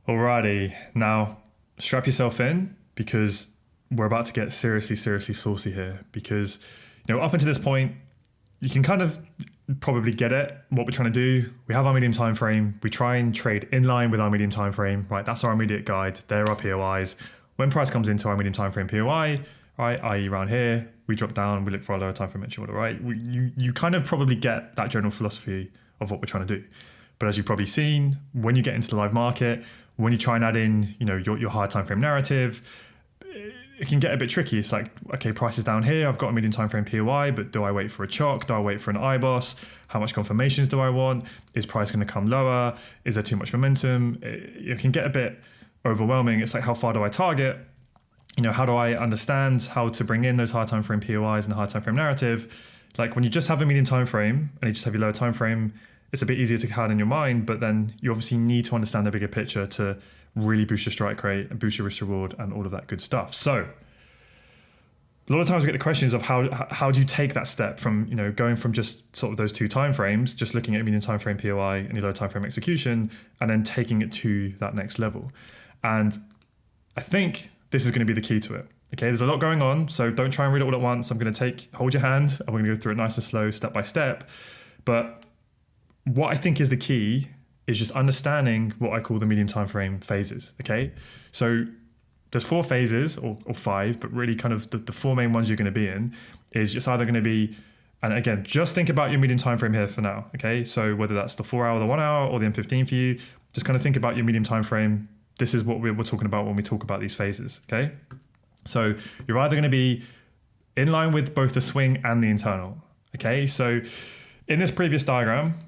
Alrighty, now strap yourself in because we're about to get seriously saucy here. Because, up until this point, you can kind of probably get it, what we're trying to do. We have our medium time frame. We try and trade in line with our medium time frame, right? That's our immediate guide. There are POIs. When price comes into our medium time frame POI, right, i.e. around here, we drop down, we look for our lower time frame entry order, right? You kind of probably get that general philosophy of what we're trying to do. But as you've probably seen, when you get into the live market, when you try and add in, your higher time frame narrative, it can get a bit tricky. It's like, okay, price is down here. I've got a medium time frame POI, but do I wait for a chock? Do I wait for an IBOS? How much confirmations do I want? Is price going to come lower? Is there too much momentum? It can get a bit overwhelming. It's like, how far do I target? How do I understand how to bring in those higher time frame POIs and the higher time frame narrative? Like when you just have a medium time frame and you just have your lower time frame, it's a bit easier to have in your mind, but then you obviously need to understand the bigger picture to really boost your strike rate and boost your risk reward and all of that good stuff. So a lot of times we get the questions of how do you take that step from, going from just sort of those two time frames, just looking at medium time frame POI and your low time frame execution, and then taking it to that next level. And I think this is going to be the key to it. Okay, there's a lot going on, so don't try and read it all at once. I'm going to hold your hand, and we're going to go through it nice and slow, step by step. But what I think is the key is just understanding what I call the medium time frame phases. Okay, so there's 4 phases or 5, but really kind of the 4 main ones you're going to be in is just either going to be, and again, just think about your medium time frame here for now. Okay, so whether that's the 4 hour, the 1 hour, or the M15 for you, just kind of think about your medium time frame. This is what we're talking about when we talk about these phases. Okay, so you're either going to be in line with both the swing and the internal. Okay, so in this previous diagram,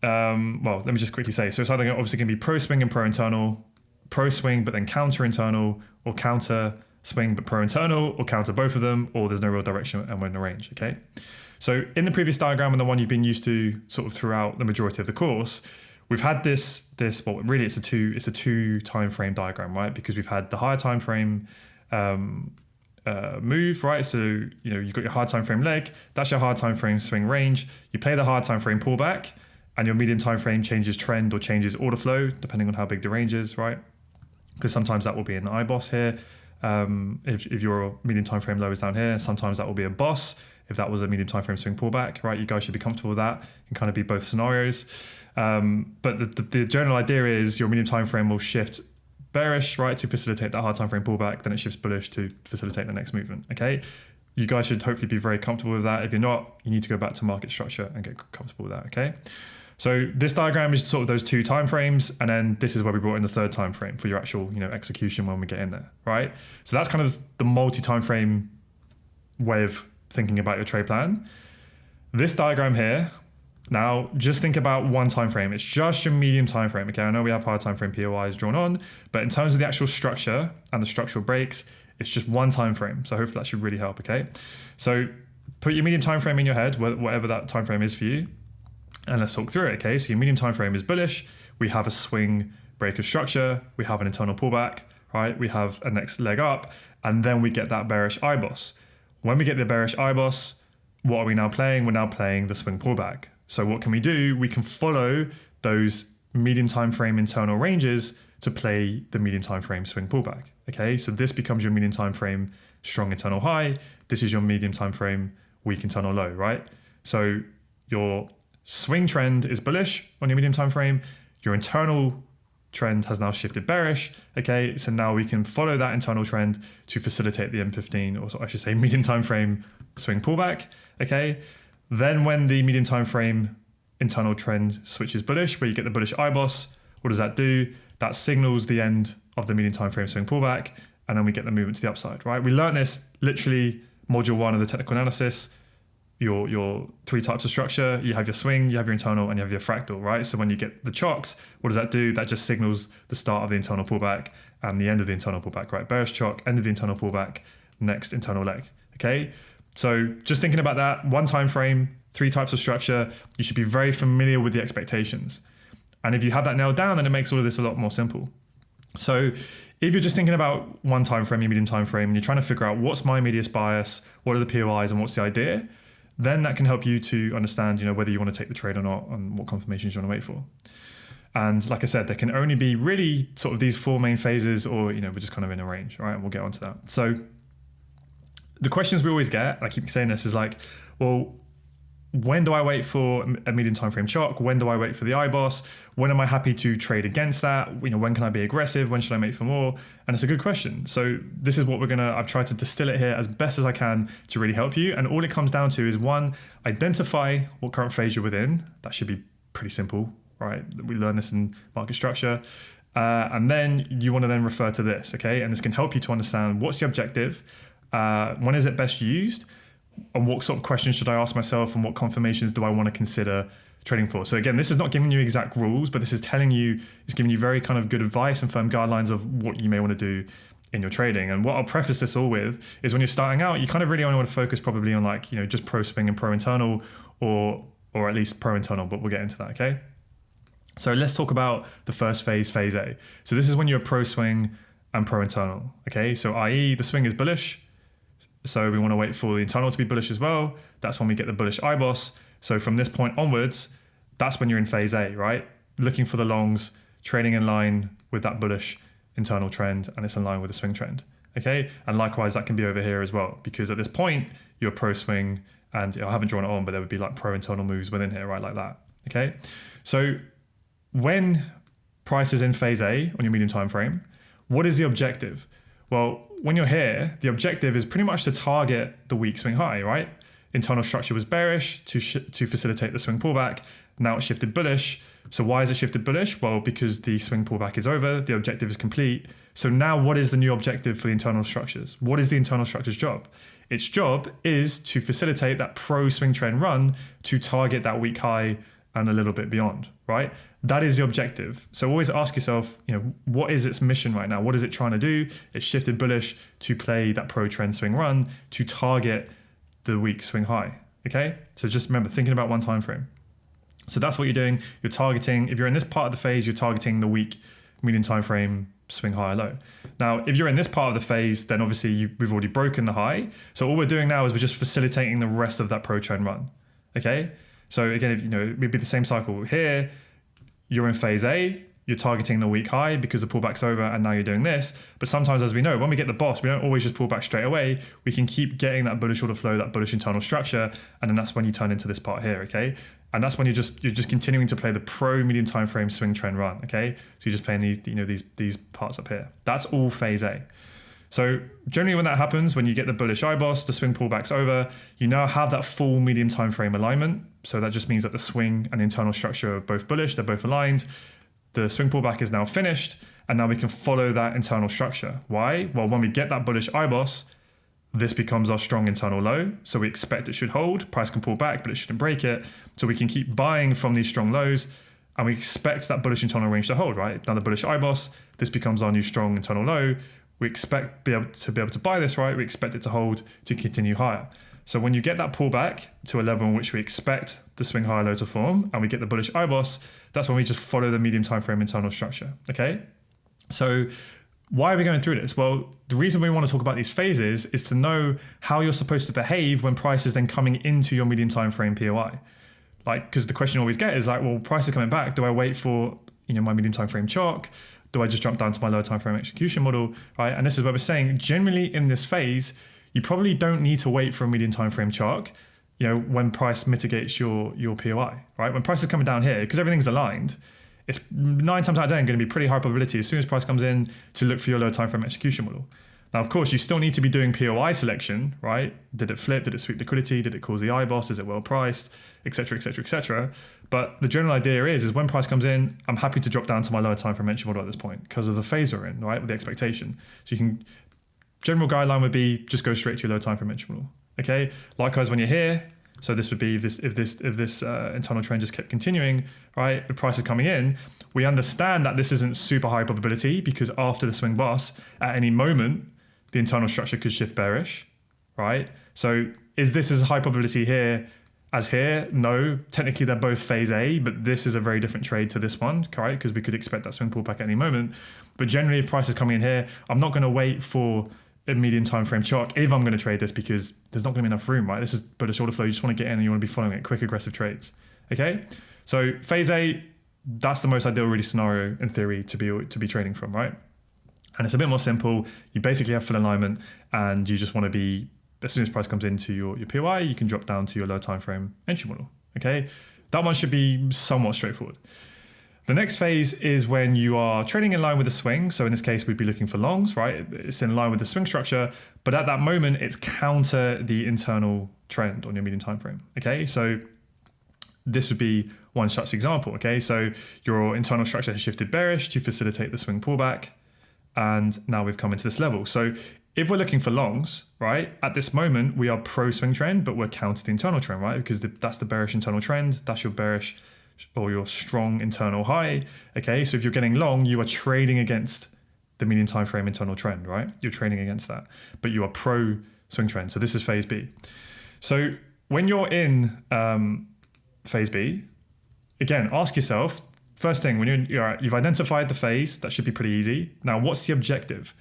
well, let me just quickly say, so it's either obviously going to be pro swing and pro internal, pro swing but then counter internal, or counter swing but pro internal, or counter both of them, or there's no real direction and we're in a range. Okay, so in the previous diagram and the one you've been used to sort of throughout the majority of the course, we've had this well, really it's a two time frame diagram, right? Because we've had the higher time frame move, right? So you've got your hard time frame leg, that's your hard time frame swing range. You play the hard time frame pullback, and your medium time frame changes trend or changes order flow depending on how big the range is, right? Because sometimes that will be an IBOS here. If your medium time frame low is down here, sometimes that will be a boss. If that was a medium time frame swing pullback, right? You guys should be comfortable with that. It can kind of be both scenarios. But the general idea is your medium time frame will shift bearish, right, to facilitate that hard time frame pullback. Then it shifts bullish to facilitate the next movement. Okay. You guys should hopefully be very comfortable with that. If you're not, you need to go back to market structure and get comfortable with that. Okay. So this diagram is sort of those 2 time frames, and then this is where we brought in the 3rd time frame for your actual, execution when we get in there, right? So that's kind of the multi-time frame way of thinking about your trade plan. This diagram here, now just think about 1 time frame. It's just your medium time frame. Okay, I know we have higher time frame POIs drawn on, but in terms of the actual structure and the structural breaks, it's just 1 time frame. So hopefully that should really help. Okay, so put your medium time frame in your head, whatever that time frame is for you. And let's talk through it, okay? So your medium time frame is bullish. We have a swing break of structure. We have an internal pullback, right? We have a next leg up, and then we get that bearish IBOS. When we get the bearish IBOS, what are we now playing? We're now playing the swing pullback. So what can we do? We can follow those medium time frame internal ranges to play the medium time frame swing pullback, okay? So this becomes your medium time frame strong internal high. This is your medium time frame weak internal low, right? So your swing trend is bullish on your medium time frame. Your internal trend has now shifted bearish. Okay, so now we can follow that internal trend to facilitate the M15, or I should say medium time frame swing pullback. Okay, then when the medium time frame internal trend switches bullish, where you get the bullish IBOS, what does that do? That signals the end of the medium time frame swing pullback, and then we get the movement to the upside, right? We learned this literally module 1 of the technical analysis. Your 3 types of structure, you have your swing, you have your internal, and you have your fractal, right? So when you get the chocks, what does that do? That just signals the start of the internal pullback and the end of the internal pullback, right? Bearish chock, end of the internal pullback, next internal leg, okay? So just thinking about that, 1 time frame, 3 types of structure, you should be very familiar with the expectations. And if you have that nailed down, then it makes all of this a lot more simple. So if you're just thinking about 1 time frame, your medium time frame, and you're trying to figure out what's my medius bias, what are the POIs, and what's the idea, then that can help you to understand, whether you want to take the trade or not and what confirmations you want to wait for. And like I said, there can only be really sort of these 4 main phases, or, we're just kind of in a range, right? And we'll get onto that. So the questions we always get, I keep saying this, is like, well, when do I wait for a medium time frame chalk? When do I wait for the IBOS? When am I happy to trade against that? When can I be aggressive? When should I make for more? And it's a good question. So this is what I've tried to distill it here as best as I can to really help you. And all it comes down to is, 1, identify what current phase you're within. That should be pretty simple, right? We learn this in market structure. And then you want to then refer to this, okay? And this can help you to understand what's the objective, when is it best used, and what sort of questions should I ask myself, and what confirmations do I want to consider trading for. So again, this is not giving you exact rules, but this is giving you very kind of good advice and firm guidelines of what you may want to do in your trading. And what I'll preface this all with is, when you're starting out, you kind of really only want to focus probably on like, just pro swing and pro internal, or at least pro internal, but we'll get into that, okay? So let's talk about the first phase, phase A. So this is when you're pro swing and pro internal, okay? So i.e. the swing is bullish, so we want to wait for the internal to be bullish as well. That's when we get the bullish IBOS. So from this point onwards, that's when you're in phase A, right? Looking for the longs, trading in line with that bullish internal trend, and it's in line with the swing trend, okay? And likewise, that can be over here as well, because at this point, you're pro swing, and I haven't drawn it on, but there would be like pro internal moves within here, right? Like that, okay? So when price is in phase A on your medium time frame, what is the objective? Well, when you're here, the objective is pretty much to target the weak swing high, right? Internal structure was bearish to facilitate the swing pullback. Now it's shifted bullish. So why is it shifted bullish? Well, because the swing pullback is over, the objective is complete. So now what is the new objective for the internal structures? What is the internal structure's job? Its job is to facilitate that pro swing trend run to target that weak high and a little bit beyond, right? That is the objective. So always ask yourself, what is its mission right now? What is it trying to do? It's shifted bullish to play that pro trend swing run to target the weak swing high, okay? So just remember, thinking about one time frame. So that's what you're doing. You're targeting, if you're in this part of the phase, you're targeting the weak medium time frame swing high or low. Now, if you're in this part of the phase, then obviously we've already broken the high. So all we're doing now is we're just facilitating the rest of that pro trend run, okay? So again, it would be the same cycle here. You're in phase A, you're targeting the weak high because the pullback's over, and now you're doing this. But sometimes, as we know, when we get the boss, we don't always just pull back straight away. We can keep getting that bullish order flow, that bullish internal structure, and then that's when you turn into this part here, okay? And that's when you're just continuing to play the pro medium time frame swing trend run, okay? So you're just playing these parts up here. That's all phase A. So generally when that happens, when you get the bullish IBOS, the swing pullback's over, you now have that full medium time frame alignment. So that just means that the swing and the internal structure are both bullish, they're both aligned. The swing pullback is now finished, and now we can follow that internal structure. Why? Well, when we get that bullish IBOS, this becomes our strong internal low. So we expect it should hold, price can pull back, but it shouldn't break it. So we can keep buying from these strong lows, and we expect that bullish internal range to hold, right? Now the bullish IBOS, this becomes our new strong internal low. We expect to be able to buy this, right? We expect it to hold to continue higher. So when you get that pullback to a level in which we expect the swing higher low to form, and we get the bullish IBOS, that's when we just follow the medium time frame internal structure, okay? So why are we going through this? Well, the reason we want to talk about these phases is to know how you're supposed to behave when price is then coming into your medium time frame POI. Like, because the question you always get is like, well, price is coming back. Do I wait for my medium time frame chalk? Do I just jump down to my lower time frame execution model, right? And this is what we're saying. Generally in this phase, you probably don't need to wait for a medium time frame chalk, when price mitigates your POI, right? When price is coming down here, because everything's aligned, it's 9 times out of 10 going to be pretty high probability as soon as price comes in to look for your lower time frame execution model. Now, of course, you still need to be doing POI selection, right? Did it flip? Did it sweep liquidity? Did it cause the IBOS? Is it well priced? Et cetera, et cetera, et cetera. But the general idea is when price comes in, I'm happy to drop down to my lower time frame entry model at this point because of the phase we're in, right? With the expectation. So general guideline would be just go straight to your lower time frame entry model. Okay. Likewise, when you're here, so this would be if this internal trend just kept continuing, right? The price is coming in. We understand that this isn't super high probability because after the swing boss, at any moment, the internal structure could shift bearish, right? So is this as high probability here as here? No, technically they're both phase A, but this is a very different trade to this one, right? Because we could expect that swing pullback at any moment. But generally, if price is coming in here, I'm not going to wait for a medium time frame chalk if I'm going to trade this because there's not going to be enough room, right? This is bullish order flow. You just want to get in and you want to be following it, quick aggressive trades, okay? So phase A, that's the most ideal really scenario in theory to be trading from, right? And it's a bit more simple. You basically have full alignment, and you just want to be, as soon as price comes into your POI, you can drop down to your lower time frame entry model. Okay, that one should be somewhat straightforward. The next phase is when you are trading in line with the swing. So in this case, we'd be looking for longs, right? It's in line with the swing structure, but at that moment, it's counter the internal trend on your medium time frame. Okay, so this would be one such example. Okay, so your internal structure has shifted bearish to facilitate the swing pullback, and now we've come into this level. So if we're looking for longs, right, at this moment, we are pro swing trend, but we're counter the internal trend, right? Because that's the bearish internal trend. That's your bearish or your strong internal high. Okay, so if you're getting long, you are trading against the medium time frame internal trend, right? You're trading against that, but you are pro swing trend. So this is phase B. So when you're in phase B, again, ask yourself, first thing, when you've identified the phase, that should be pretty easy. Now, what's the objective?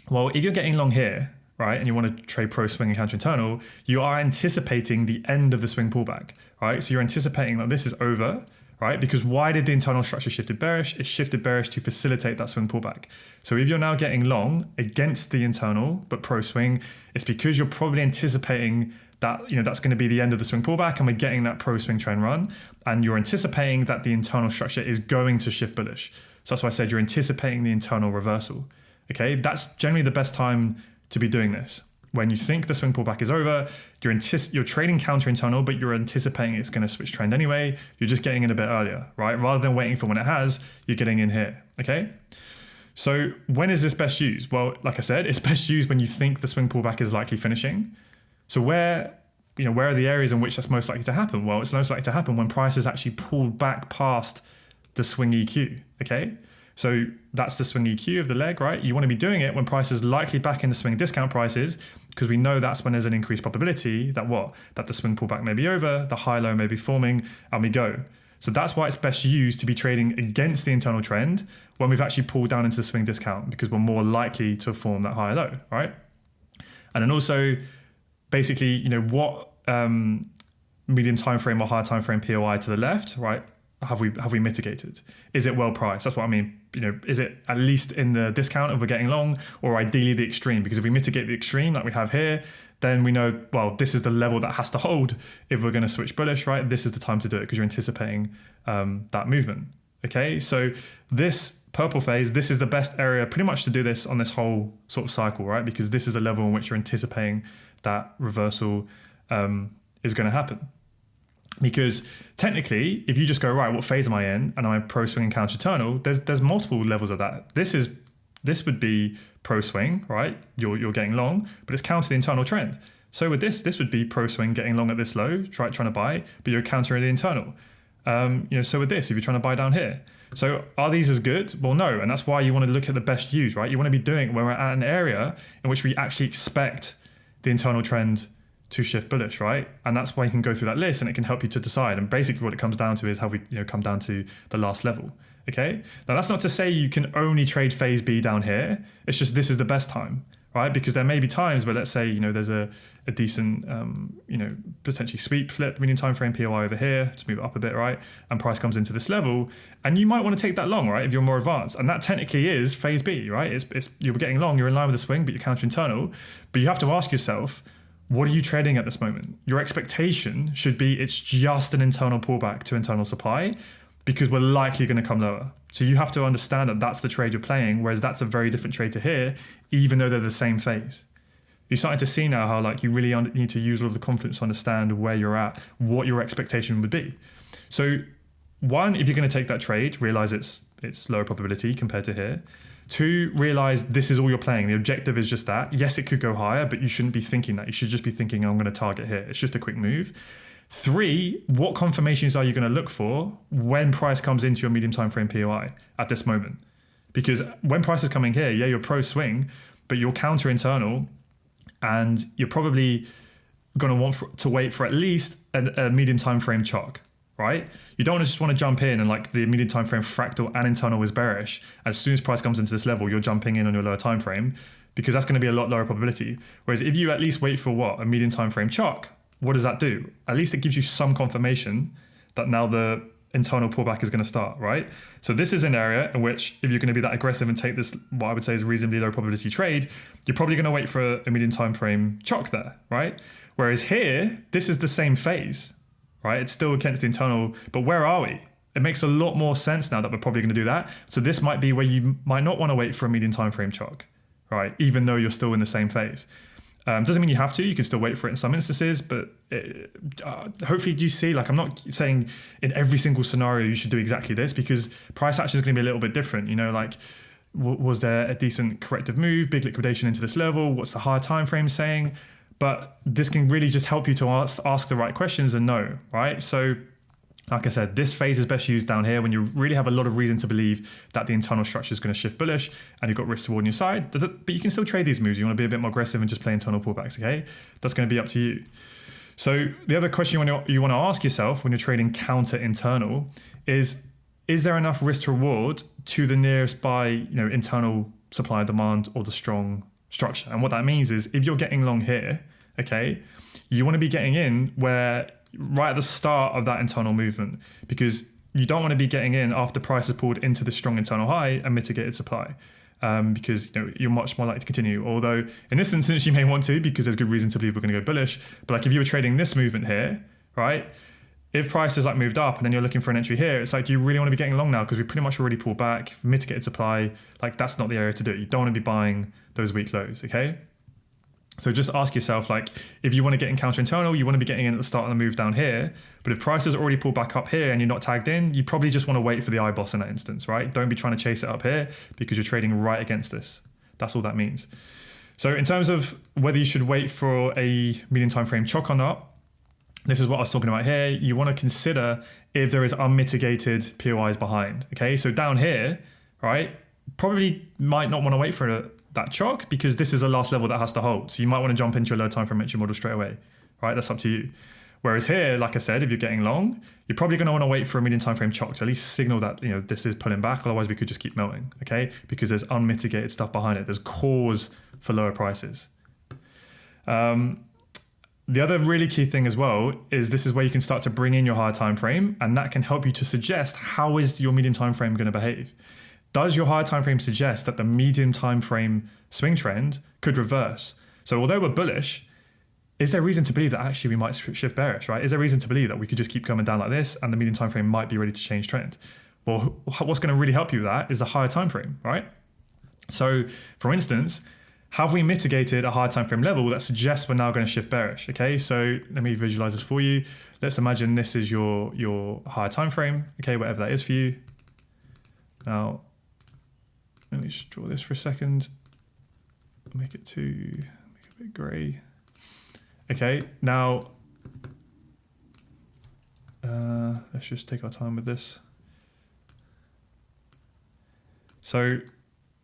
Well, if you're getting long here, right, and you want to trade pro swing and counter internal, you are anticipating the end of the swing pullback, right? So you're anticipating that this is over, right? Because why did the internal structure shifted bearish? It shifted bearish to facilitate that swing pullback. So if you're now getting long against the internal, but pro swing, it's because you're probably anticipating that, you know, that's going to be the end of the swing pullback and we're getting that pro swing trend run. And you're anticipating that the internal structure is going to shift bullish. So that's why I said you're anticipating the internal reversal. Okay, that's generally the best time to be doing this. When you think the swing pullback is over, you're trading counter internal, but you're anticipating it's going to switch trend anyway. You're just getting in a bit earlier, right? Rather than waiting for when it has, you're getting in here, okay? So when is this best used? Well, like I said, it's best used when you think the swing pullback is likely finishing. So where are the areas in which that's most likely to happen? Well, it's most likely to happen when price is actually pulled back past the swing EQ, okay? So that's the swing EQ of the leg, right? You want to be doing it when price is likely back in the swing discount prices, because we know that's when there's an increased probability that the swing pullback may be over, the high low may be forming, and we go. So that's why it's best used to be trading against the internal trend when we've actually pulled down into the swing discount, because we're more likely to form that high low, right? And then also, basically, you know, what medium time frame or high time frame POI to the left, right? Have we mitigated? Is it well priced? That's what I mean. You know, is it at least in the discount if we're getting long, or ideally the extreme? Because if we mitigate the extreme like we have here, then we know, well, this is the level that has to hold if we're going to switch bullish, right? This is the time to do it because you're anticipating that movement. Okay, so this purple phase, this is the best area pretty much to do this on this whole sort of cycle, right? Because this is the level in which you're anticipating that reversal is going to happen. Because technically, if you just go, right, what phase am I in? And I'm pro swing and counter internal, there's multiple levels of that. This would be pro swing, right? You're getting long, but it's counter the internal trend. So with this would be pro swing getting long at this low, trying to buy, but you're countering the internal. So with this, if you're trying to buy down here. So are these as good? Well, no. And that's why you want to look at the best use, right? You want to be doing it when we're at an area in which we actually expect the internal trend to shift bullish, right? And that's why you can go through that list and it can help you to decide. And basically what it comes down to is how we come down to the last level, okay? Now that's not to say you can only trade phase B down here. It's just this is the best time, right? Because there may be times where, let's say, there's a decent, potentially sweep flip, medium time frame POI over here, just move it up a bit, right? And price comes into this level and you might want to take that long, right? If you're more advanced. And that technically is phase B, right? It's you're getting long, you're in line with the swing, but you're counter internal. But you have to ask yourself, what are you trading at this moment? Your expectation should be it's just an internal pullback to internal supply because we're likely going to come lower. So you have to understand that that's the trade you're playing, whereas that's a very different trade to here, even though they're the same phase. You're starting to see now how you really need to use all of the confidence to understand where you're at, what your expectation would be. So one, if you're going to take that trade, realize it's lower probability compared to here. Two, realize this is all you're playing. The objective is just that. Yes, it could go higher, but you shouldn't be thinking that. You should just be thinking, I'm going to target here. It's just a quick move. Three, what confirmations are you going to look for when price comes into your medium time frame POI at this moment? Because when price is coming here, yeah, you're pro swing, but you're counter internal, and you're probably going to want to wait for at least a medium time frame chalk. Right? You don't just want to jump in and the medium time frame fractal and internal is bearish. As soon as price comes into this level, you're jumping in on your lower time frame because that's going to be a lot lower probability. Whereas if you at least wait for a medium time frame chalk, what does that do? At least it gives you some confirmation that now the internal pullback is going to start, right? So this is an area in which if you're going to be that aggressive and take this, what I would say is a reasonably low probability trade, you're probably going to wait for a medium time frame chock there, right? Whereas here, this is the same phase, right? It's still against the internal, but where are we? It makes a lot more sense now that we're probably going to do that. So this might be where you might not want to wait for a medium time frame chock, right? Even though you're still in the same phase. Doesn't mean you have to. You can still wait for it in some instances, but hopefully you see, like, I'm not saying in every single scenario you should do exactly this, because price action is going to be a little bit different. You know, like, was there a decent corrective move, big liquidation into this level? What's the higher time frame saying? But this can really just help you to ask the right questions and know, right? So like I said, this phase is best used down here when you really have a lot of reason to believe that the internal structure is going to shift bullish and you've got risk reward on your side. But you can still trade these moves. You want to be a bit more aggressive and just play internal pullbacks, okay? That's going to be up to you. So the other question you want to ask yourself when you're trading counter internal is there enough risk to reward to the nearest by, internal supply and demand or the strong structure? And what that means is if you're getting long here, okay, you want to be getting in where right at the start of that internal movement, because you don't want to be getting in after price has pulled into the strong internal high and mitigated supply, because you're much more likely to continue. Although in this instance you may want to, because there's good reason to believe we're going to go bullish. But like if you were trading this movement here, right, if price has like moved up and then you're looking for an entry here, it's like, do you really want to be getting long now? Because we pretty much already pulled back, mitigated supply. Like that's not the area to do it. You don't want to be buying those weak lows, okay? So just ask yourself, like, if you want to get in counter internal, you want to be getting in at the start of the move down here. But if price has already pulled back up here and you're not tagged in, you probably just want to wait for the IBOS in that instance, right? Don't be trying to chase it up here because you're trading right against this. That's all that means. So in terms of whether you should wait for a medium time frame chock or not, this is what I was talking about here. You want to consider if there is unmitigated POIs behind, okay? So down here, right, probably might not want to wait for that chock because this is the last level that has to hold. So you might want to jump into your low time frame entry model straight away, right? That's up to you. Whereas here, like I said, if you're getting long, you're probably going to want to wait for a medium time frame chock to at least signal that this is pulling back. Otherwise, we could just keep melting, okay? Because there's unmitigated stuff behind it. There's cause for lower prices. The other really key thing as well is this is where you can start to bring in your higher time frame, and that can help you to suggest how is your medium time frame going to behave. Does your higher time frame suggest that the medium time frame swing trend could reverse? So although we're bullish, is there reason to believe that actually we might shift bearish, right? Is there reason to believe that we could just keep coming down like this and the medium time frame might be ready to change trend? Well, what's going to really help you with that is the higher time frame, right? So for instance, have we mitigated a higher time frame level that suggests we're now going to shift bearish? Okay, so let me visualize this for you. Let's imagine this is your higher time frame, okay, whatever that is for you. Now, let me just draw this for a second. Make it a bit gray. Okay, now let's just take our time with this. So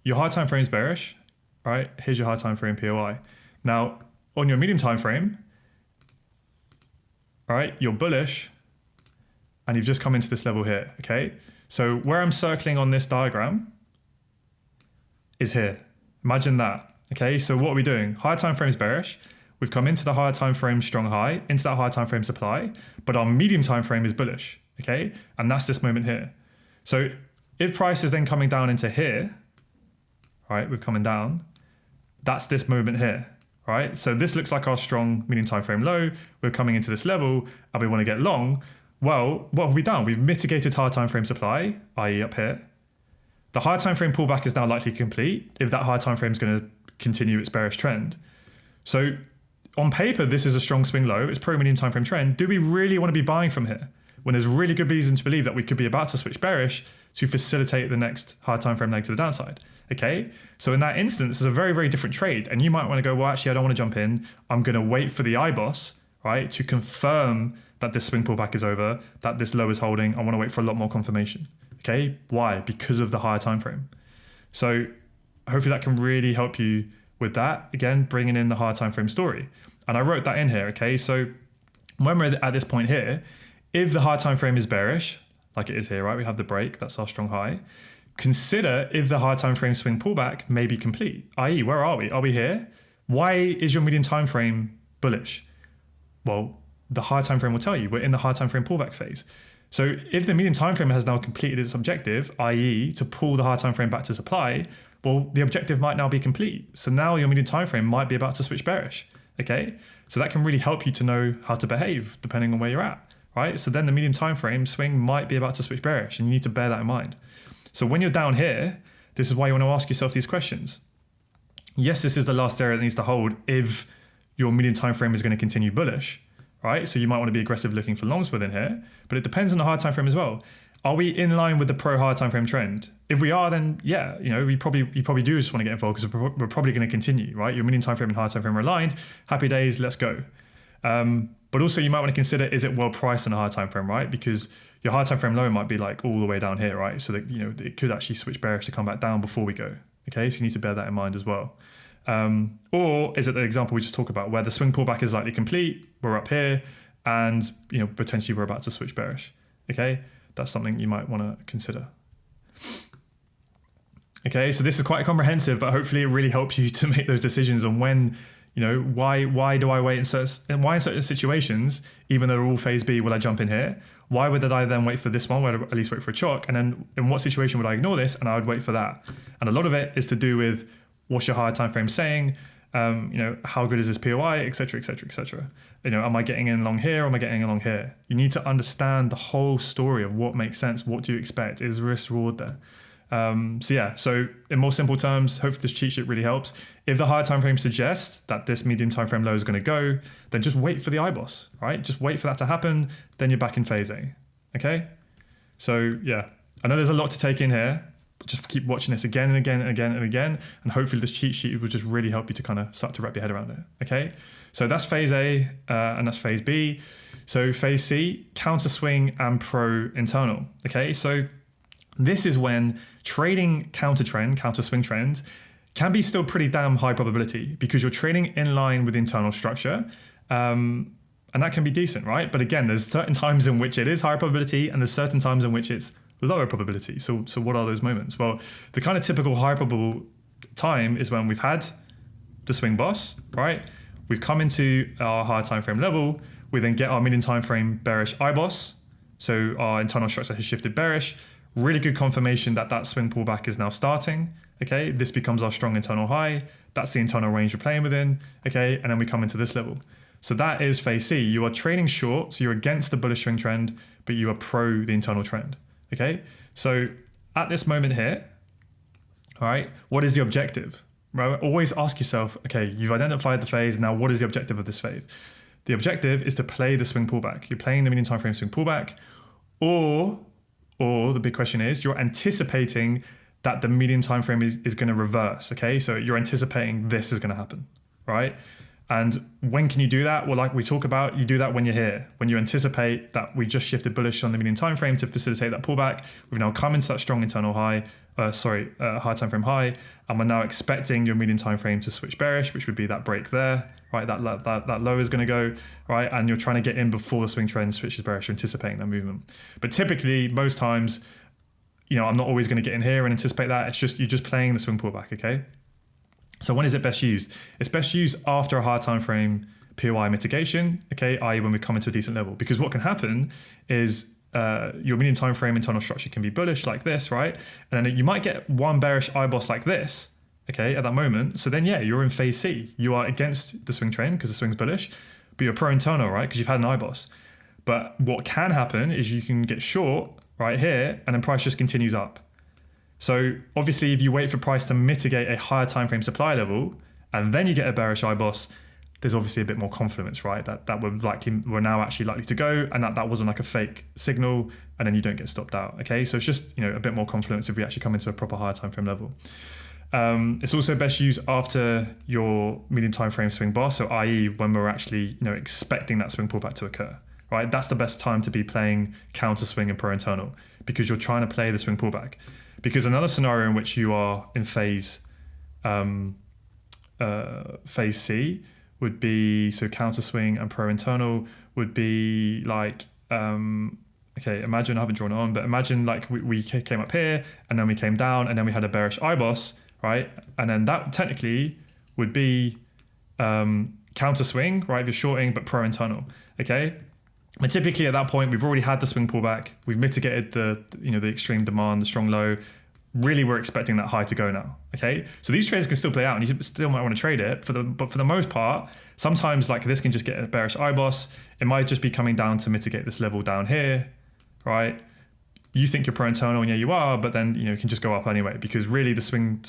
your high time frame is bearish, right? Here's your high time frame POI. Now on your medium time frame, right, you're bullish and you've just come into this level here, okay? So where I'm circling on this diagram is here. Imagine that, okay? So what are we doing? Higher time frame is bearish. We've come into the higher time frame strong high, into that higher time frame supply, but our medium time frame is bullish, okay? And that's this moment here. So if price is then coming down into here, right, we're coming down, that's this moment here, right? So this looks like our strong medium time frame low. We're coming into this level and we want to get long. Well, what have we done? We've mitigated higher time frame supply, i.e. up here. The higher time frame pullback is now likely complete if that higher time frame is going to continue its bearish trend. So on paper, this is a strong swing low. It's pro-medium time frame trend. Do we really want to be buying from here when there's really good reason to believe that we could be about to switch bearish to facilitate the next higher time frame leg to the downside? Okay, so in that instance, it's a very, very different trade. And you might want to go, well, actually, I don't want to jump in. I'm going to wait for the IBOS, right, to confirm that this swing pullback is over, that this low is holding. I want to wait for a lot more confirmation. Okay, why? Because of the higher time frame. So hopefully that can really help you with that. Again, bringing in the higher time frame story. And I wrote that in here, okay? So when we're at this point here, if the higher time frame is bearish, like it is here, right? We have the break, that's our strong high. Consider if the higher time frame swing pullback may be complete, i.e. where are we? Are we here? Why is your medium time frame bullish? Well, the higher time frame will tell you we're in the higher time frame pullback phase. So if the medium time frame has now completed its objective, i.e. to pull the higher time frame back to supply, well, the objective might now be complete. So now your medium time frame might be about to switch bearish. Okay, so that can really help you to know how to behave depending on where you're at, right? So then the medium time frame swing might be about to switch bearish, and you need to bear that in mind. So when you're down here, this is why you want to ask yourself these questions. Yes, this is the last area that needs to hold if your medium time frame is going to continue bullish, right? So you might want to be aggressive looking for longs within here, but it depends on the hard time frame as well. Are we in line with the pro hard time frame trend? If we are, then yeah, you probably do just want to get involved because we're probably going to continue, right? Your medium time frame and hard time frame are aligned. Happy days, let's go. But also you might want to consider, is it well priced on a hard time frame, right? Because your hard time frame low might be like all the way down here, right? So that it could actually switch bearish to come back down before we go. Okay, so you need to bear that in mind as well. Or is it the example we just talked about where the swing pullback is likely complete, we're up here, and potentially we're about to switch bearish. Okay, that's something you might want to consider. Okay, so this is quite comprehensive, but hopefully it really helps you to make those decisions on when, why do I wait in certain situations, even though they're all phase B, will I jump in here? Why would I then wait for this one? Would I at least wait for a chalk? And then in what situation would I ignore this and I would wait for that? And a lot of it is to do with what's your higher time frame saying, how good is this POI, et cetera, et cetera, et cetera. Am I getting in along here or am I getting along here? You need to understand the whole story of what makes sense, what do you expect, is risk reward there. So in more simple terms, hopefully this cheat sheet really helps. If the higher time frame suggests that this medium time frame low is going to go, then just wait for the IBOS, right? Just wait for that to happen, then you're back in phase A, okay? So yeah, I know there's a lot to take in here, but just keep watching this again and again and again and again, and hopefully this cheat sheet will just really help you to kind of start to wrap your head around it, okay? So that's phase A, and that's phase B. So phase C, counter swing and pro internal, okay? So this is when trading counter swing trend can be still pretty damn high probability because you're trading in line with internal structure. And that can be decent, right? But again, there's certain times in which it is higher probability and there's certain times in which it's lower probability. So what are those moments? Well, the kind of typical high probable time is when we've had the swing boss, right? We've come into our higher time frame level. We then get our medium time frame bearish IBOS. So our internal structure has shifted bearish. Really good confirmation that that swing pullback is now starting. Okay, this becomes our strong internal high. That's the internal range we're playing within. Okay, and then we come into this level. So that is phase C. You are trading short, so you're against the bullish swing trend, but you are pro the internal trend. Okay, so at this moment here, all right, what is the objective? Right, always ask yourself, okay, you've identified the phase, now what is the objective of this phase? The objective is to play the swing pullback. You're playing the medium time frame swing pullback, or the big question is, you're anticipating that the medium time frame is going to reverse, okay? So you're anticipating this is going to happen, right? And when can you do that? Well, like we talk about, you do that when you're here, when you anticipate that we just shifted bullish on the medium time frame to facilitate that pullback. We've now come into that strong internal high, high time frame high, and we're now expecting your medium time frame to switch bearish, which would be that break there, right? That low is going to go, right? And you're trying to get in before the swing trend switches bearish, you're anticipating that movement. But typically, most times, I'm not always going to get in here and anticipate that. It's just, you're just playing the swing pullback, okay? So when is it best used? It's best used after a hard time frame POI mitigation, okay, i.e. when we come into a decent level. Because what can happen is your medium time frame internal structure can be bullish like this, right? And then you might get one bearish IBOS like this, okay, at that moment. So then, yeah, you're in phase C. You are against the swing trend because the swing's bullish, but you're pro internal, right? Because you've had an IBOS. But what can happen is you can get short right here and then price just continues up. So obviously, if you wait for price to mitigate a higher time frame supply level, and then you get a bearish IBOS, there's obviously a bit more confidence, right? That we're now actually likely to go, and that wasn't like a fake signal, and then you don't get stopped out. Okay, so it's just a bit more confidence if we actually come into a proper higher time frame level. It's also best used after your medium time frame swing boss, so i.e. when we're actually expecting that swing pullback to occur. Right, that's the best time to be playing counter swing and pro internal because you're trying to play the swing pullback. Because another scenario in which you are in phase C would be, so counter swing and pro internal would be like, okay, imagine, I haven't drawn it on, but imagine like we came up here and then we came down and then we had a bearish IBOS, right? And then that technically would be counter swing, right? If you're shorting, but pro internal, okay? But typically at that point, we've already had the swing pullback. We've mitigated the extreme demand, the strong low. Really, we're expecting that high to go now. Okay, so these trades can still play out, and you still might want to trade it. But for the most part, sometimes like this can just get a bearish IBOS. It might just be coming down to mitigate this level down here, right? You think you're pro-internal, and yeah, you are, but then it can just go up anyway, because really the swing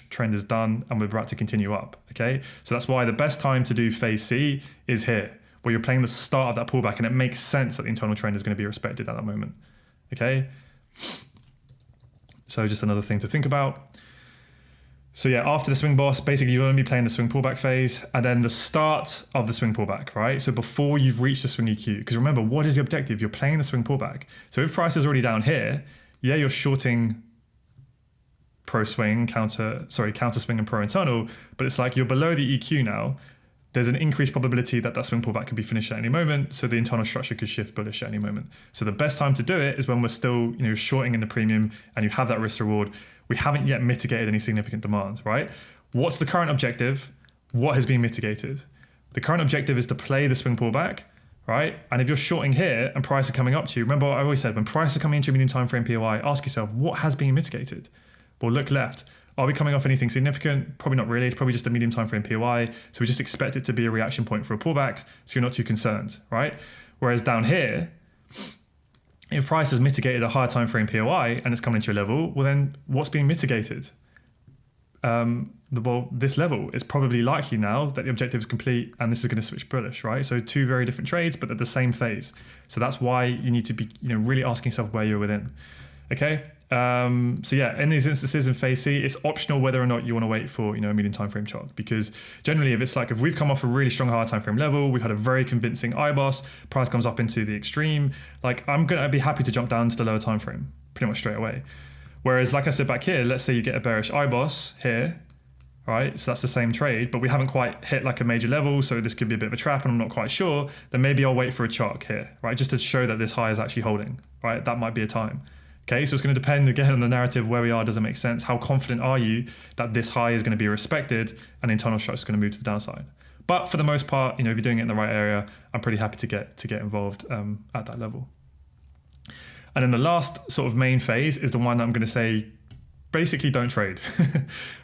trend is done, and we're about to continue up. Okay, so that's why the best time to do phase C is here, where you're playing the start of that pullback, and it makes sense that the internal trend is going to be respected at that moment. Okay. So just another thing to think about. So yeah, after the swing boss, basically you're going to be playing the swing pullback phase, and then the start of the swing pullback, right? So before you've reached the swing EQ, because remember, what is the objective? You're playing the swing pullback. So if price is already down here, yeah, you're shorting pro swing, counter swing and pro internal, but it's like you're below the EQ now. There's an increased probability that swing pullback could be finished at any moment, so the internal structure could shift bullish at any moment. So the best time to do it is when we're still shorting in the premium and you have that risk reward. We haven't yet mitigated any significant demand, right? What's the current objective? What has been mitigated? The current objective is to play the swing pullback, right? And if you're shorting here and price are coming up to you, remember what I always said, when price are coming into your medium time frame POI, ask yourself, what has been mitigated? Well, look left. Are we coming off anything significant? Probably not really. It's probably just a medium time frame POI. So we just expect it to be a reaction point for a pullback, so you're not too concerned, right? Whereas down here, if price has mitigated a higher time frame POI and it's coming into your level, well then what's being mitigated? This level is probably likely now that the objective is complete and this is going to switch bullish, right? So two very different trades, but at the same phase. So that's why you need to be really asking yourself where you're within. Okay. So yeah, in these instances in phase C, it's optional whether or not you want to wait for a medium time frame chart, because generally if we've come off a really strong higher time frame level, we've had a very convincing IBOS, price comes up into the extreme, like I'm gonna be happy to jump down to the lower time frame pretty much straight away. Whereas like I said back here, let's say you get a bearish IBOS here, right? So that's the same trade, but we haven't quite hit like a major level, so this could be a bit of a trap and I'm not quite sure, then maybe I'll wait for a chart here, right? Just to show that this high is actually holding, right? That might be a time. Okay, so it's going to depend again on the narrative, where we are, does it make sense? How confident are you that this high is going to be respected and the internal structure is going to move to the downside? But for the most part, if you're doing it in the right area, I'm pretty happy to get involved at that level. And then the last sort of main phase is the one that I'm going to say, basically don't trade,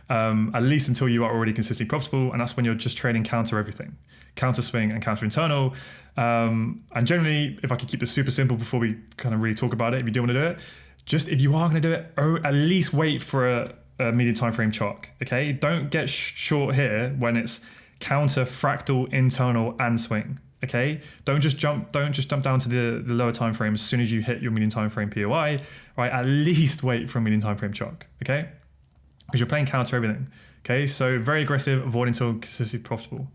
at least until you are already consistently profitable, and that's when you're just trading counter everything. Counter swing and counter internal. And generally, if I could keep this super simple before we kind of really talk about it, if you do want to do it, just if you are going to do it, at least wait for a medium time frame chart. Okay, don't get short here when it's counter, fractal, internal, and swing. Okay, don't just jump down to the lower time frame as soon as you hit your medium time frame POI. Right, at least wait for a medium time frame chart. Okay, because you're playing counter everything. Okay, so very aggressive, avoid until consistently profitable.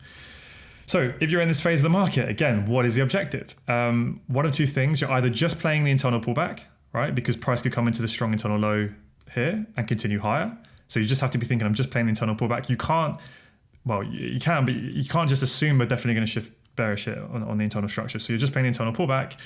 So if you're in this phase of the market, again, what is the objective? One of two things. You're either just playing the internal pullback, right? Because price could come into the strong internal low here and continue higher. So you just have to be thinking, I'm just playing the internal pullback. You can't, well, you can, but you can't just assume we're definitely going to shift bearish here on the internal structure. So you're just playing the internal pullback,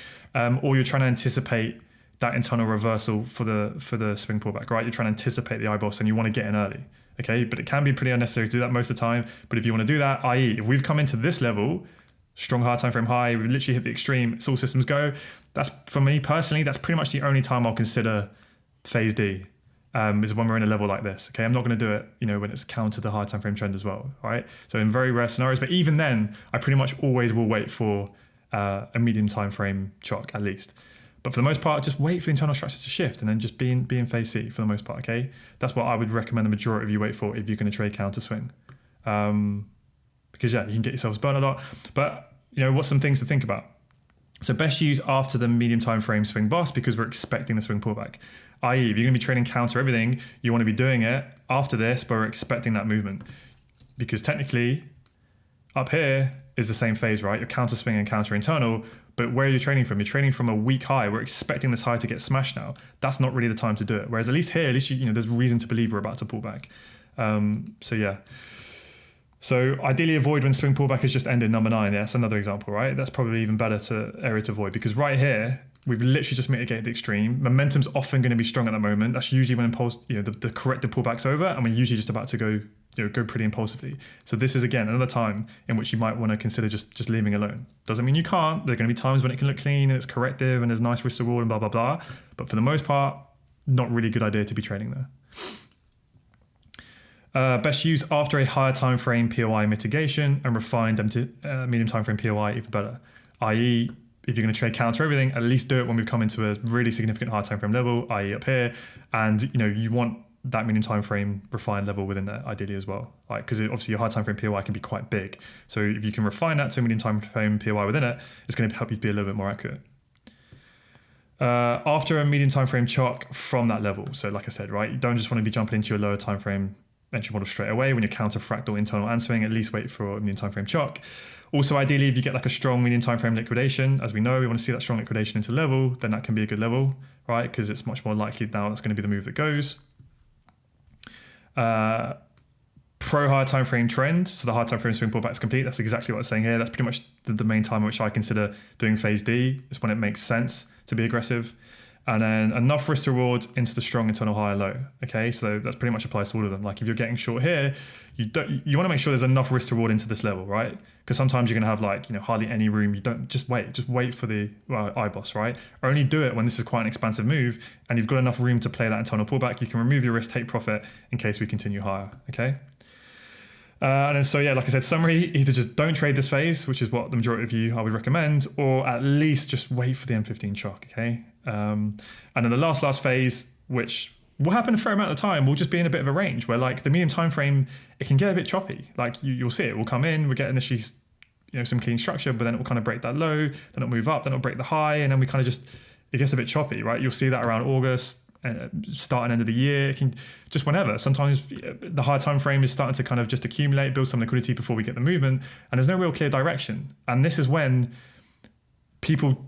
or you're trying to anticipate that internal reversal for the swing pullback, right? You're trying to anticipate the IBOS and you want to get in early. Okay, but it can be pretty unnecessary to do that most of the time. But if you want to do that, i.e. if we've come into this level, strong hard time frame high, we've literally hit the extreme, it's all systems go. That's, for me personally, that's pretty much the only time I'll consider phase D, is when we're in a level like this. Okay, I'm not going to do it, when it's counter the hard time frame trend as well, right? So in very rare scenarios, but even then, I pretty much always will wait for a medium time frame chart at least. But for the most part, just wait for the internal structure to shift and then just be in phase C for the most part, okay? That's what I would recommend the majority of you wait for if you're going to trade counter swing. Because yeah, you can get yourselves burned a lot. But what's some things to think about? So best use after the medium time frame swing boss, because we're expecting the swing pullback. I.e. if you're going to be trading counter everything, you want to be doing it after this, but we're expecting that movement. Because technically, up here is the same phase, right? You're counter swing and counter internal, but where are you trading from? You're trading from a weak high. We're expecting this high to get smashed now. That's not really the time to do it. Whereas at least here, there's reason to believe we're about to pull back. So yeah. So ideally avoid when swing pullback has just ended, number 9. Yeah, that's another example, right? That's probably even better area to avoid, because right here, we've literally just mitigated the extreme. Momentum's often going to be strong at the moment. That's usually when impulse, the corrective pullback's over, and we're usually just about to go go pretty impulsively. So this is again another time in which you might want to consider just leaving alone. Doesn't mean you can't. There are going to be times when it can look clean and it's corrective and there's nice risk reward and blah blah blah. But for the most part, not really a good idea to be trading there. Best use after a higher time frame POI mitigation and refined medium time frame POI even better. I.e., if you're going to trade counter everything, at least do it when we've come into a really significant higher time frame level, i.e. up here, and you want that medium time frame refined level within there ideally as well, right? Because obviously your high time frame POI can be quite big. So if you can refine that to a medium time frame POI within it, it's going to help you be a little bit more accurate. After a medium time frame chalk from that level, so like I said, right, you don't just want to be jumping into your lower time frame entry model straight away when you're counter fractal internal and swing. At least wait for a medium time frame chalk. Also, ideally, if you get like a strong medium time frame liquidation, as we know, we want to see that strong liquidation into level, then that can be a good level, right? Because it's much more likely now that's going to be the move that goes. Pro higher time frame trend, so the higher time frame swing pullback is complete. That's exactly what I'm saying here. That's pretty much the main time in which I consider doing phase D. It's when it makes sense to be aggressive. And then enough risk to reward into the strong internal high or low. Okay, so that pretty much applies to all of them. Like if you're getting short here, you want to make sure there's enough risk to reward into this level, right? Because sometimes you're going to have like hardly any room. You don't just wait for the IBOS, right? Only do it when this is quite an expansive move and you've got enough room to play that internal pullback. You can remove your risk, take profit in case we continue higher. Okay. And then so yeah, like I said, summary, either just don't trade this phase, which is what the majority of you I would recommend, or at least just wait for the M15 chalk, okay? And then the last phase, which will happen a fair amount of the time, will just be in a bit of a range where like the medium time frame, it can get a bit choppy. Like you'll see it will come in, we'll get initially some clean structure, but then it will kind of break that low, then it'll move up, then it'll break the high, and then we kind of it gets a bit choppy, right? You'll see that around August, start and end of the year. It can just whenever. Sometimes the higher time frame is starting to kind of just accumulate, build some liquidity before we get the movement, and there's no real clear direction. And this is when people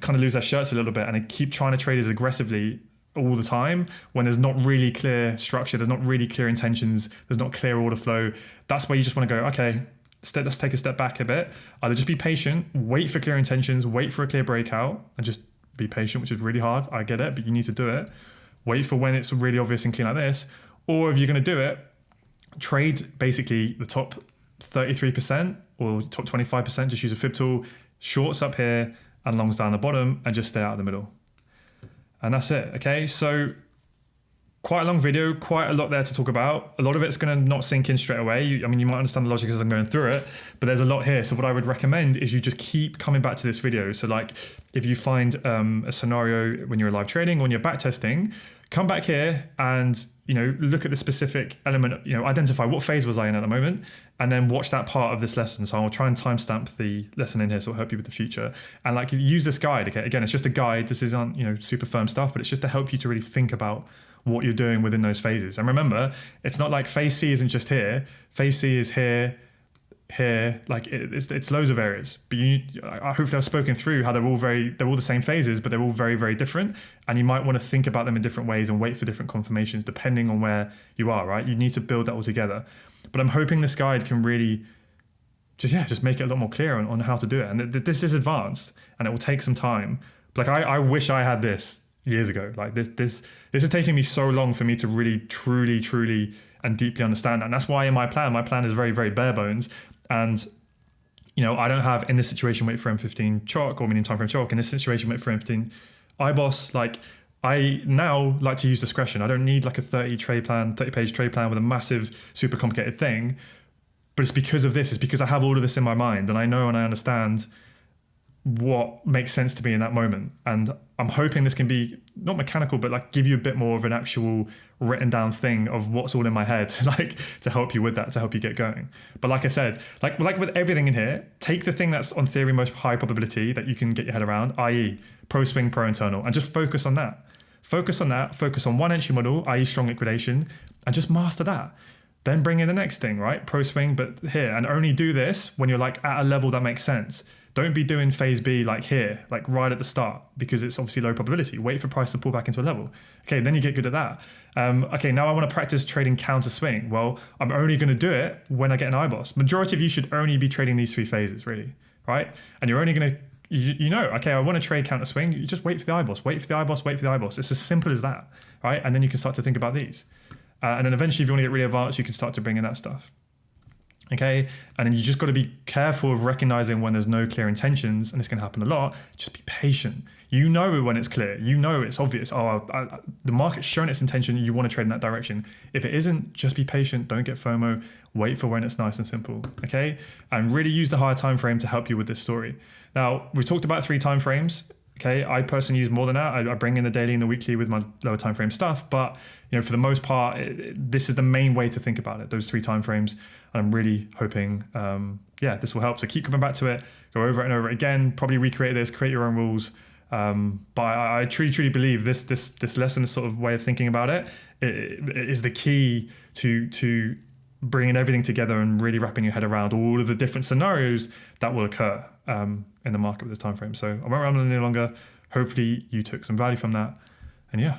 kind of lose their shirts a little bit and they keep trying to trade as aggressively all the time when there's not really clear structure, there's not really clear intentions, there's not clear order flow. That's where you just want to go, okay, let's take a step back a bit. Either just be patient, wait for clear intentions, wait for a clear breakout, and just be patient, which is really hard. I get it, but you need to do it. Wait for when it's really obvious and clean like this. Or if you're going to do it, trade basically the top 33% or top 25%, just use a fib tool, shorts up here and longs down the bottom, and just stay out of the middle. And that's it, okay? So quite a long video, quite a lot there to talk about. A lot of it's going to not sink in straight away. You might understand the logic as I'm going through it, but there's a lot here. So what I would recommend is you just keep coming back to this video. So like if you find a scenario when you're live trading or when you're back testing, come back here and look at the specific element, identify what phase was I in at the moment, and then watch that part of this lesson. So I'll try and timestamp the lesson in here so it'll help you with the future. And like use this guide, okay? Again, it's just a guide. This isn't super firm stuff, but it's just to help you to really think about what you're doing within those phases. And remember, it's not like phase C isn't just here. Phase C is here, like it's loads of areas. But hopefully I've spoken through how they're all the same phases, but they're all very, very different. And you might want to think about them in different ways and wait for different confirmations depending on where you are, right? You need to build that all together. But I'm hoping this guide can really just make it a lot more clear on how to do it. And this is advanced and it will take some time. Like I wish I had this years ago. Like this is taking me so long for me to really, truly and deeply understand that. And that's why in my plan is very, very bare bones. And I don't have in this situation wait for M15 chalk or medium time frame chalk. In this situation wait for M15 IBOS. Like I now like to use discretion. I don't need like a 30-page trade plan with a massive, super complicated thing. But it's because of this. It's because I have all of this in my mind and I know and I understand what makes sense to me in that moment. And I'm hoping this can be not mechanical, but like give you a bit more of an actual written down thing of what's all in my head, like to help you with that, to help you get going. But like I said, like with everything in here, take the thing that's on theory most high probability that you can get your head around, i.e. pro swing, pro internal, and just focus on that. Focus on one entry model, i.e. strong liquidation, and just master that. Then bring in the next thing, right? Pro swing, but here, and only do this when you're like at a level that makes sense. Don't be doing phase B like here, like right at the start, because it's obviously low probability. Wait for price to pull back into a level. Okay, then you get good at that. Okay, now I want to practice trading counter swing. Well, I'm only going to do it when I get an IBOS. Majority of you should only be trading these three phases, really, right? And you're only going to, okay, I want to trade counter swing. You just wait for the IBOS, wait for the IBOS, wait for the IBOS. It's as simple as that, right? And then you can start to think about these. And then eventually, if you want to get really advanced, you can start to bring in that stuff. Okay, and then you just got to be careful of recognizing when there's no clear intentions, and this can happen a lot. Just be patient. You know when it's clear. You know it's obvious. The market's shown its intention. You want to trade in that direction. If it isn't, just be patient. Don't get FOMO. Wait for when it's nice and simple. Okay, and really use the higher time frame to help you with this story. Now, we talked about 3 time frames. Okay, I personally use more than that. I bring in the daily and the weekly with my lower time frame stuff, but for the most part, this is the main way to think about it. Those 3 time frames. And I'm really hoping, this will help. So keep coming back to it, go over it and over it again. Probably recreate this, create your own rules. But I truly believe this lesson, this sort of way of thinking about it is the key to bringing everything together and really wrapping your head around all of the different scenarios that will occur in the market with this time frame. So I won't ramble any longer. Hopefully you took some value from that. And yeah.